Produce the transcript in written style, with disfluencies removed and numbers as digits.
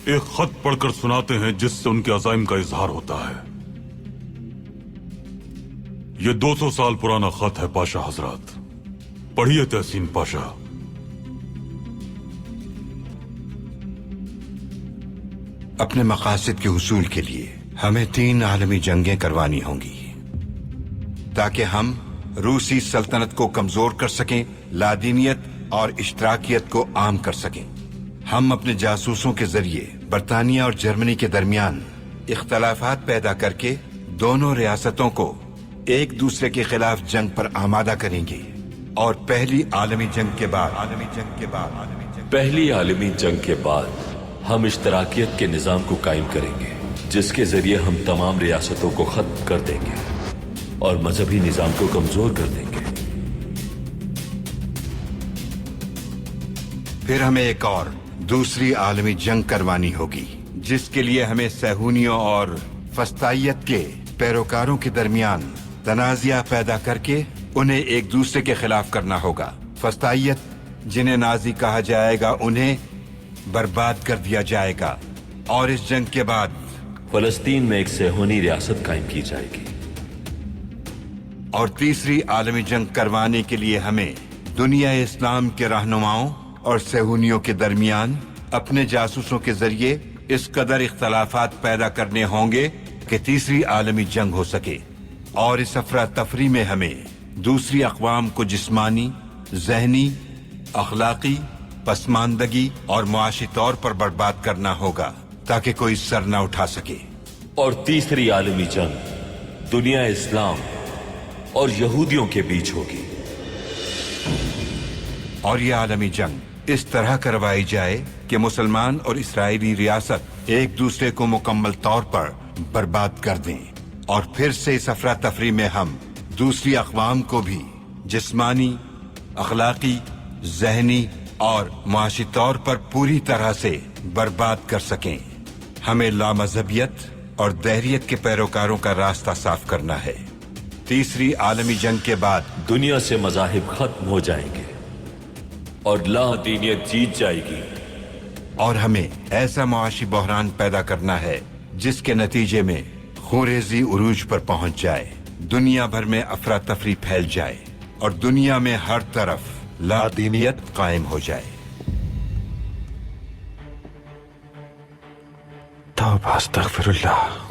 ایک خط پڑھ کر سناتے ہیں جس سے ان کے عزائم کا اظہار ہوتا ہے. یہ 200 سال پرانا خط ہے پاشا حضرات. پڑھیے تحسین پاشا. اپنے مقاصد کے حصول کے لیے ہمیں 3 عالمی جنگیں کروانی ہوں گی تاکہ ہم روسی سلطنت کو کمزور کر سکیں، لادینیت اور اشتراکیت کو عام کر سکیں. ہم اپنے جاسوسوں کے ذریعے برطانیہ اور جرمنی کے درمیان اختلافات پیدا کر کے دونوں ریاستوں کو ایک دوسرے کے خلاف جنگ پر آمادہ کریں گے اور پہلی عالمی جنگ کے بعد ہم اشتراکیت کے نظام کو قائم کریں گے، جس کے ذریعے ہم تمام ریاستوں کو ختم کر دیں گے اور مذہبی نظام کو کمزور کر دیں گے. پھر ہمیں ایک اور دوسری عالمی جنگ کروانی ہوگی جس کے لیے ہمیں صہیونیوں اور فسطائیت کے پیروکاروں کے درمیان تنازعہ پیدا کر کے انہیں ایک دوسرے کے خلاف کرنا ہوگا. فسطائیت جنہیں نازی کہا جائے گا انہیں برباد کر دیا جائے گا، اور اس جنگ کے بعد فلسطین میں ایک صہیونی ریاست قائم کی جائے گی. اور تیسری عالمی جنگ کروانے کے لیے ہمیں دنیا اسلام کے رہنماؤں اور صہیونیوں کے درمیان اپنے جاسوسوں کے ذریعے اس قدر اختلافات پیدا کرنے ہوں گے کہ تیسری عالمی جنگ ہو سکے. اور اس افراتفری میں ہمیں دوسری اقوام کو جسمانی، ذہنی، اخلاقی، پسماندگی اور معاشی طور پر برباد کرنا ہوگا تاکہ کوئی سر نہ اٹھا سکے. اور تیسری عالمی جنگ دنیا اسلام اور یہودیوں کے بیچ ہوگی. اور یہ عالمی جنگ اس طرح کروائی جائے کہ مسلمان اور اسرائیلی ریاست ایک دوسرے کو مکمل طور پر برباد کر دیں، اور پھر سے اس افراتفری میں ہم دوسری اقوام کو بھی جسمانی، اخلاقی، ذہنی اور معاشی طور پر پوری طرح سے برباد کر سکیں. ہمیں لامذہبیت اور دہریت کے پیروکاروں کا راستہ صاف کرنا ہے. تیسری عالمی جنگ کے بعد دنیا سے مذاہب ختم ہو جائیں گے اور لا دینیت جیت جائے گی. اور ہمیں ایسا معاشی بحران پیدا کرنا ہے جس کے نتیجے میں خونریزی عروج پر پہنچ جائے، دنیا بھر میں افراتفری پھیل جائے اور دنیا میں ہر طرف لا دینیت قائم ہو جائے. توبہ استغفر اللہ.